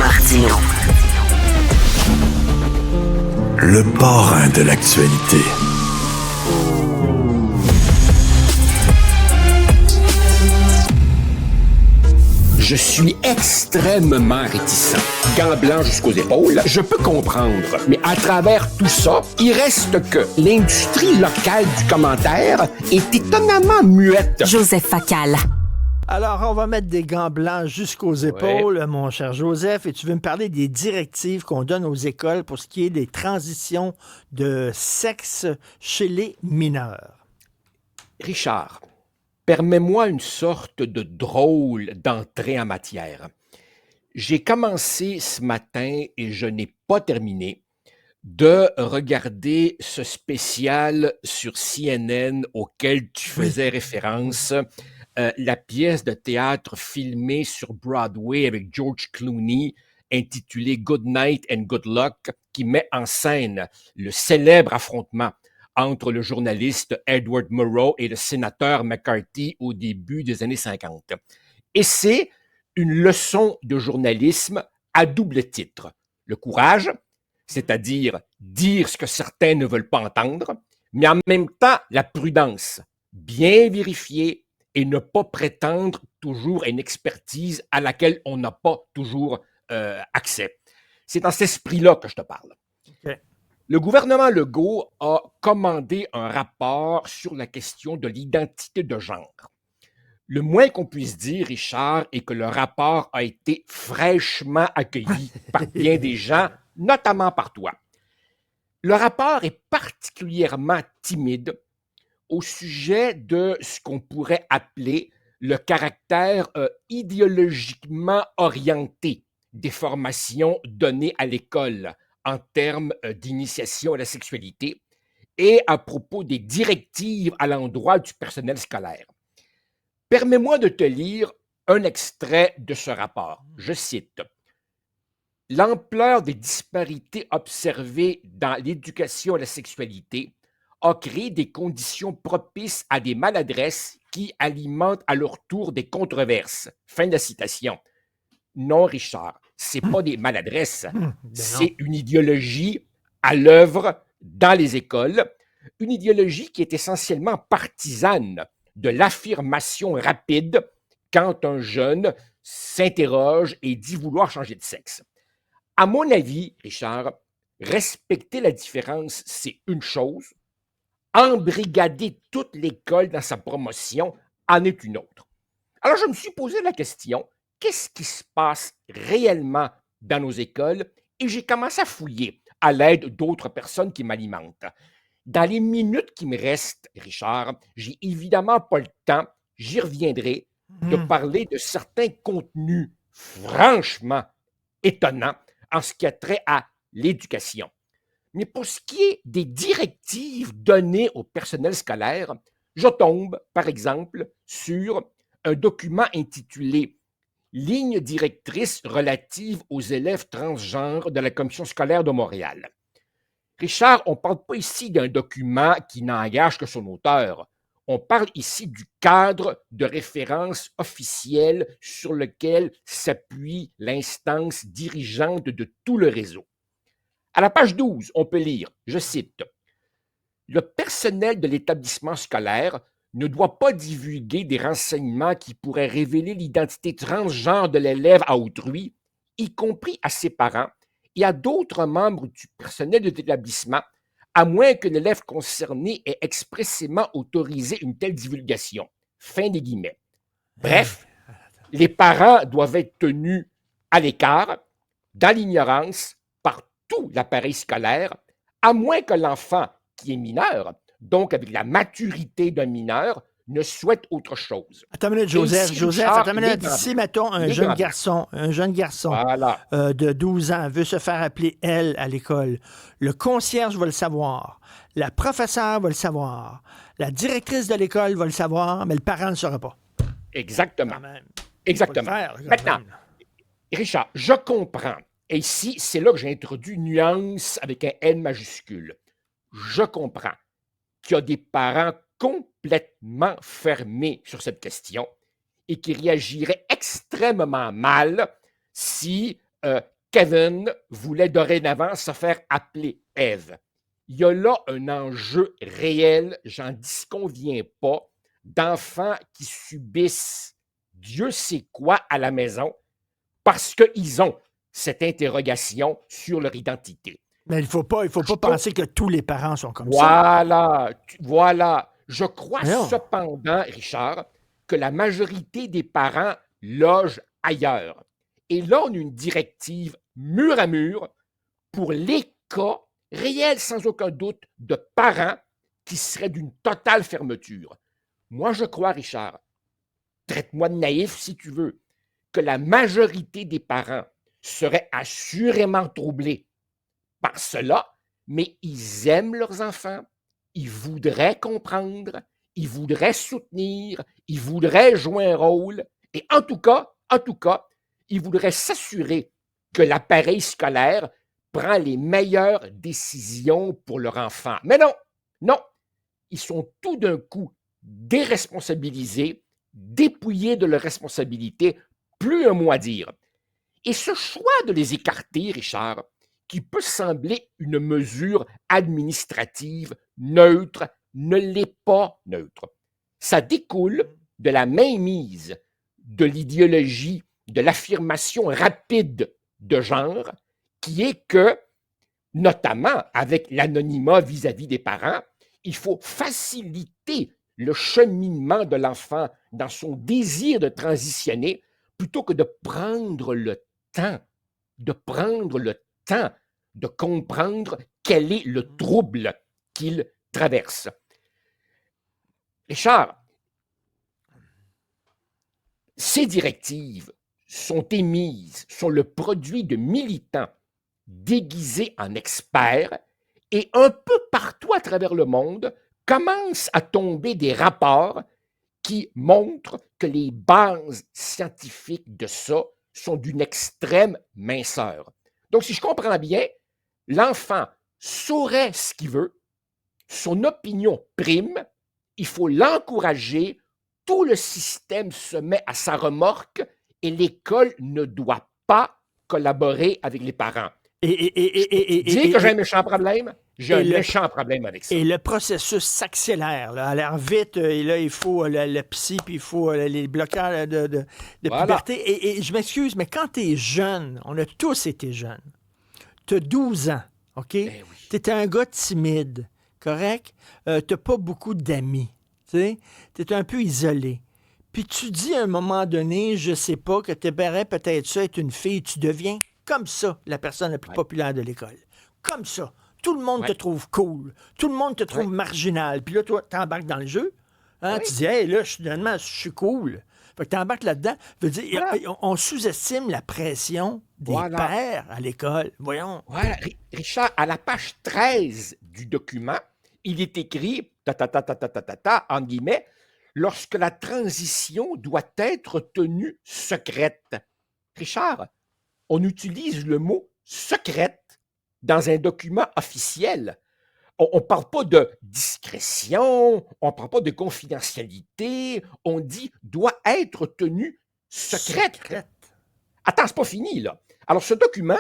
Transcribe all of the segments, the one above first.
Martineau. Le parrain de l'actualité. Je suis extrêmement réticent. Gants blancs jusqu'aux épaules, je peux comprendre. Mais à travers tout ça, il reste que l'industrie locale du commentaire est étonnamment muette. Joseph Facal. Alors, on va mettre des gants blancs jusqu'aux épaules, mon cher Joseph, et tu veux me parler des directives qu'on donne aux écoles pour ce qui est des transitions de sexe chez les mineurs. Richard, permets-moi une sorte de drôle d'entrée en matière. J'ai commencé ce matin et je n'ai pas terminé de regarder ce spécial sur CNN auquel tu faisais référence. La pièce de théâtre filmée sur Broadway avec George Clooney, intitulée Good Night and Good Luck, qui met en scène le célèbre affrontement entre le journaliste Edward Murrow et le sénateur McCarthy au début des années 50. Et c'est une leçon de journalisme à double titre. Le courage, c'est-à-dire dire ce que certains ne veulent pas entendre, mais en même temps la prudence, bien vérifier et ne pas prétendre toujours à une expertise à laquelle on n'a pas toujours accès. C'est dans cet esprit-là que je te parle. Okay. Le gouvernement Legault a commandé un rapport sur la question de l'identité de genre. Le moins qu'on puisse dire, Richard, est que le rapport a été fraîchement accueilli par bien des gens, notamment par toi. Le rapport est particulièrement timide au sujet de ce qu'on pourrait appeler le caractère idéologiquement orienté des formations données à l'école en termes d'initiation à la sexualité et à propos des directives à l'endroit du personnel scolaire. Permets-moi de te lire un extrait de ce rapport. Je cite. « L'ampleur des disparités observées dans l'éducation à la sexualité a créé des conditions propices à des maladresses qui alimentent à leur tour des controverses. » Fin de la citation. Non, Richard, c'est pas des maladresses, c'est une idéologie à l'œuvre dans les écoles, une idéologie qui est essentiellement partisane de l'affirmation rapide quand un jeune s'interroge et dit vouloir changer de sexe. À mon avis, Richard, respecter la différence, c'est une chose. Embrigader toute l'école dans sa promotion en est une autre. Alors, je me suis posé la question, qu'est-ce qui se passe réellement dans nos écoles? Et j'ai commencé à fouiller à l'aide d'autres personnes qui m'alimentent. Dans les minutes qui me restent, Richard, j'ai évidemment pas le temps, j'y reviendrai, de parler de certains contenus franchement étonnants en ce qui a trait à l'éducation. Mais pour ce qui est des directives données au personnel scolaire, je tombe, par exemple, sur un document intitulé « Ligne directrice relative aux élèves transgenres de la Commission scolaire de Montréal ». Richard, on ne parle pas ici d'un document qui n'engage que son auteur. On parle ici du cadre de référence officiel sur lequel s'appuie l'instance dirigeante de tout le réseau. À la page 12, on peut lire, je cite, « Le personnel de l'établissement scolaire ne doit pas divulguer des renseignements qui pourraient révéler l'identité transgenre de l'élève à autrui, y compris à ses parents et à d'autres membres du personnel de l'établissement, à moins que l'élève concerné ait expressément autorisé une telle divulgation. » Fin des guillemets. Bref, les parents doivent être tenus à l'écart, dans l'ignorance, par tout l'appareil scolaire, à moins que l'enfant qui est mineur, donc avec la maturité d'un mineur, ne souhaite autre chose. Attends une minute, Joseph. ici, Joseph, Richard, attends une minute. Si, mettons, un jeune garçon voilà. de 12 ans veut se faire appeler elle à l'école, le concierge va le savoir, la professeure va le savoir, la directrice de l'école va le savoir, mais le parent ne le saura pas. Exactement. Quand même. Exactement. Maintenant, Richard, je comprends. Et ici, c'est là que j'ai introduit nuance avec un N majuscule. Je comprends qu'il y a des parents complètement fermés sur cette question et qui réagiraient extrêmement mal si Kevin voulait dorénavant se faire appeler Eve. Il y a là un enjeu réel, j'en disconviens pas, d'enfants qui subissent Dieu sait quoi à la maison parce qu'ils ont cette interrogation sur leur identité. Mais il faut pas penser que tous les parents sont comme ça. Voilà. Je crois Non. cependant, Richard, que la majorité des parents logent ailleurs. Et là, on a une directive mur à mur pour les cas réels, sans aucun doute, de parents qui seraient d'une totale fermeture. Moi, je crois, Richard, traite-moi de naïf si tu veux, que la majorité des parents seraient assurément troublés par cela, mais ils aiment leurs enfants, ils voudraient comprendre, ils voudraient soutenir, ils voudraient jouer un rôle, et en tout cas, ils voudraient s'assurer que l'appareil scolaire prend les meilleures décisions pour leur enfant. Mais non, ils sont tout d'un coup déresponsabilisés, dépouillés de leurs responsabilités, plus un mot à dire. Et ce choix de les écarter, Richard, qui peut sembler une mesure administrative neutre, ne l'est pas neutre. Ça découle de la mainmise de l'idéologie de l'affirmation rapide de genre, qui est que, notamment avec l'anonymat vis-à-vis des parents, il faut faciliter le cheminement de l'enfant dans son désir de transitionner plutôt que de prendre le temps, de comprendre quel est le trouble qu'il traverse. Richard, ces directives sont émises, sont le produit de militants déguisés en experts et un peu partout à travers le monde commencent à tomber des rapports qui montrent que les bases scientifiques de ça sont d'une extrême minceur. Donc, si je comprends bien, l'enfant saurait ce qu'il veut, son opinion prime, il faut l'encourager, tout le système se met à sa remorque et l'école ne doit pas collaborer avec les parents. Dis que j'ai un méchant problème, j'ai un méchant problème avec ça. Et le processus s'accélère, là, à l'air vite, et là, il faut le psy, puis il faut les blocages de puberté. Et je m'excuse, mais quand tu es jeune, on a tous été jeunes, tu as 12 ans, OK? Ben oui. Tu es un gars timide, correct? Tu n'as pas beaucoup d'amis, tu sais? Tu es un peu isolé. Puis tu dis à un moment donné, je sais pas, que tu aimerais peut-être ça être une fille, tu deviens comme ça la personne la plus populaire de l'école. Comme ça. Tout le monde te trouve cool. Tout le monde te trouve marginal. Puis là, toi, t'embarques dans le jeu. Hein? Tu dis, hey, là, soudainement, je suis cool. Fait que t'embarques là-dedans. Veut dire, on sous-estime la pression des pères à l'école. Voyons. Voilà. Richard, à la page 13 du document, il est écrit, en guillemets, lorsque la transition doit être tenue secrète. Richard, on utilise le mot secrète dans un document officiel. On ne parle pas de discrétion, on ne parle pas de confidentialité, on dit doit être tenue secrète. Attends, c'est pas fini, là. Alors, ce document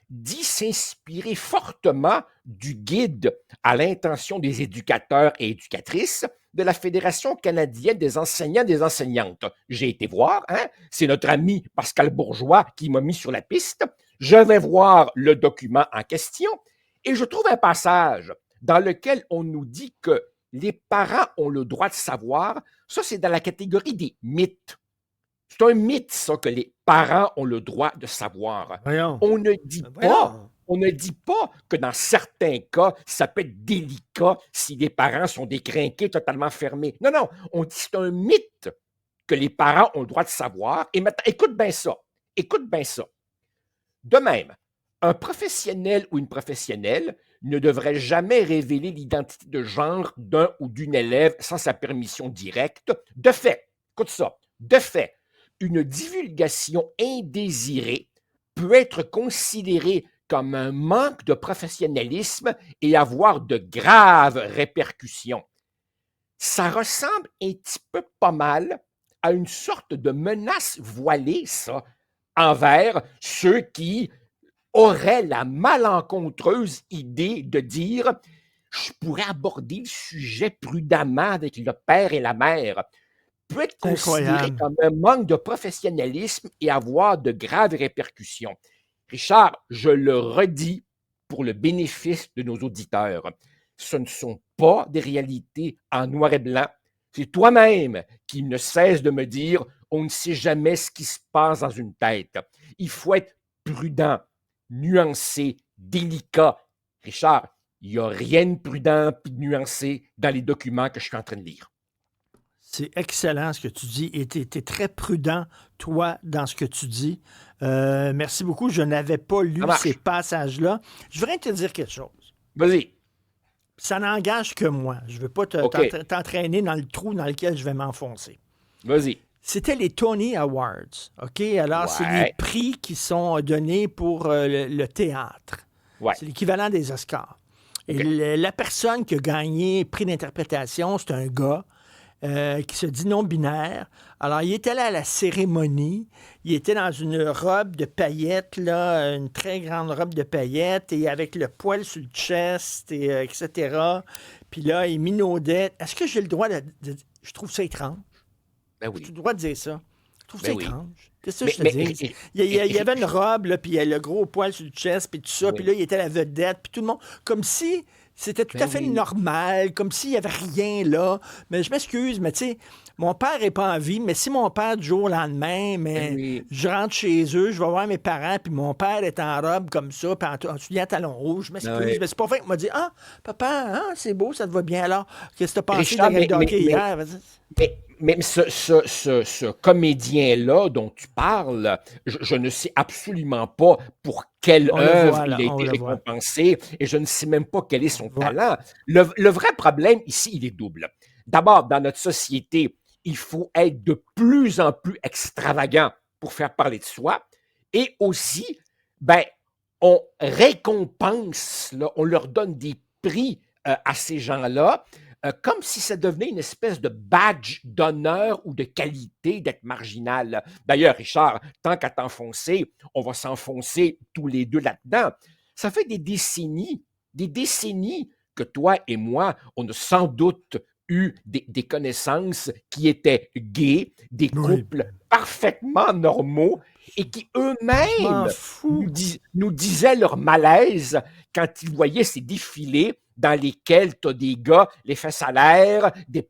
dit s'inspirer fortement du guide à l'intention des éducateurs et éducatrices de la Fédération canadienne des enseignants et des enseignantes. J'ai été voir, c'est notre ami Pascal Bourgeois qui m'a mis sur la piste. Je vais voir le document en question et je trouve un passage dans lequel on nous dit que les parents ont le droit de savoir. Ça, c'est dans la catégorie des mythes. C'est un mythe, ça, que les parents ont le droit de savoir. Voyons. On ne dit pas que dans certains cas, ça peut être délicat si les parents sont décrinqués, totalement fermés. Non, on dit que c'est un mythe que les parents ont le droit de savoir. Et maintenant, écoute bien ça. De même, un professionnel ou une professionnelle ne devrait jamais révéler l'identité de genre d'un ou d'une élève sans sa permission directe. De fait, écoute ça, une divulgation indésirée peut être considérée comme un manque de professionnalisme et avoir de graves répercussions. Ça ressemble un petit peu pas mal à une sorte de menace voilée, ça, envers ceux qui auraient la malencontreuse idée de dire « je pourrais aborder le sujet prudemment avec le père et la mère », peut être considéré Incroyable. comme un manque de professionnalisme et avoir de graves répercussions. Richard, je le redis pour le bénéfice de nos auditeurs, ce ne sont pas des réalités en noir et blanc. C'est toi-même qui ne cesse de me dire on ne sait jamais ce qui se passe dans une tête. Il faut être prudent, nuancé, délicat. Richard, il n'y a rien de prudent et de nuancé dans les documents que je suis en train de lire. C'est excellent ce que tu dis et tu es très prudent, toi, dans ce que tu dis. Merci beaucoup. Je n'avais pas lu Ça marche. ces passages-là. Je voudrais te dire quelque chose. Vas-y. Ça n'engage que moi. Je ne veux pas OK. t'entraîner dans le trou dans lequel je vais m'enfoncer. Vas-y. C'était les Tony Awards. OK? Alors, c'est les Ouais. prix qui sont donnés pour le théâtre. Ouais. C'est l'équivalent des Oscars. Et OK. la personne qui a gagné prix d'interprétation, c'est un gars qui se dit non-binaire. Alors, il était là à la cérémonie. Il était dans une robe de paillettes, là, une très grande robe de paillettes, et avec le poil sur le chest, et, etc. Puis là, il minaudait. Est-ce que j'ai le droit de... Je trouve ça étrange. Ben J'ai oui. le droit de dire ça. Je trouve ça Ben oui. étrange. Qu'est-ce que je te dis? Il y avait une robe, là, puis il y a le gros poil sur le chest, puis tout ça. Puis Oui. là, il était la vedette, puis tout le monde... Comme si c'était tout Ben à fait oui. normal, comme s'il n'y avait rien là. Mais je m'excuse, mais tu sais, mon père n'est pas en vie, mais si mon père, du jour au lendemain, mais Ben oui. je rentre chez eux, je vais voir mes parents, puis mon père est en robe comme ça, puis en souliers à talons rouges, je m'excuse. Ben oui. Mais c'est pas vrai qu'il m'a dit « Ah, papa, hein, c'est beau, ça te va bien. Alors, qu'est-ce que tu as pensé de Richard, la game de hockey hier? » mais ce comédien-là dont tu parles, je ne sais absolument pas pour quelle On le œuvre voit, là, il a on été le voit. récompensé et je ne sais même pas quel est son Voilà. talent. Le vrai problème ici, il est double. D'abord, dans notre société, il faut être de plus en plus extravagant pour faire parler de soi et aussi, ben, on récompense, là, on leur donne des prix à ces gens-là comme si ça devenait une espèce de badge d'honneur ou de qualité d'être marginal. D'ailleurs, Richard, tant qu'à t'enfoncer, on va s'enfoncer tous les deux là-dedans. Ça fait des décennies que toi et moi, on a sans doute eu des connaissances qui étaient gays, des Oui. couples parfaitement normaux et qui Je eux-mêmes m'en fous. nous disaient leur malaise quand ils voyaient ces défilés dans lesquels tu as des gars, les fesses à l'air, des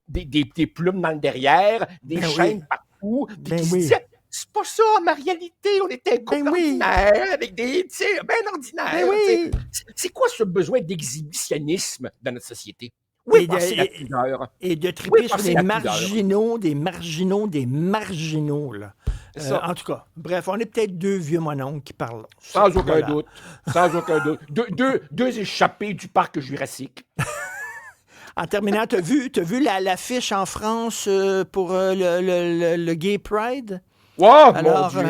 plumes dans le derrière, des Ben chaînes oui. partout, puis Ben qui se oui. disaient c'est pas ça ma réalité, on était un couple Ben oui. ordinaire, avec des, tu sais, ben Ben ordinaire. tu sais. oui. C'est quoi ce besoin d'exhibitionnisme dans notre société? Où est Et passée la de, pudeur? et de Où est triper sur passée des la pudeur? marginaux, des marginaux, là. C'est ça. En tout cas, bref, on est peut-être deux vieux mononcles qui parlent. Sans aucun Voilà. doute. Sans aucun doute. Deux échappés du parc jurassique. En terminant, t'as vu l'affiche en France pour le Gay Pride? Oh, mon Alors, Dieu.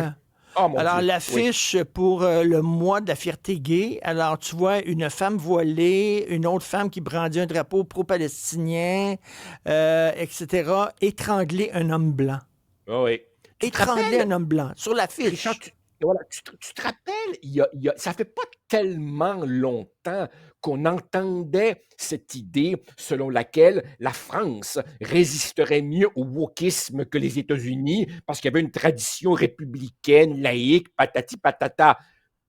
Oh, mon alors Dieu. Oui. l'affiche pour le mois de la fierté gay, alors tu vois une femme voilée, une autre femme qui brandit un drapeau pro-palestinien, etc., étrangler un homme blanc. Ah oui. Tu te Étrangler rappelles, un homme blanc sur l'affiche. Richard, voilà, tu te rappelles, ça fait pas tellement longtemps qu'on entendait cette idée selon laquelle la France résisterait mieux au wokisme que les États-Unis parce qu'il y avait une tradition républicaine, laïque, patati patata.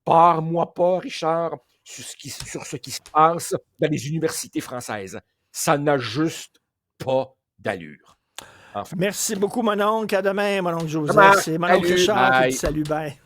Pars-moi pas, Richard, sur ce qui se passe dans les universités françaises. Ça n'a juste pas d'allure. Enfin, Merci beaucoup, mon oncle. À demain, mon oncle ça Joseph. marche. C'est mon oncle Salut, Richard qui dit bye. salut, bye.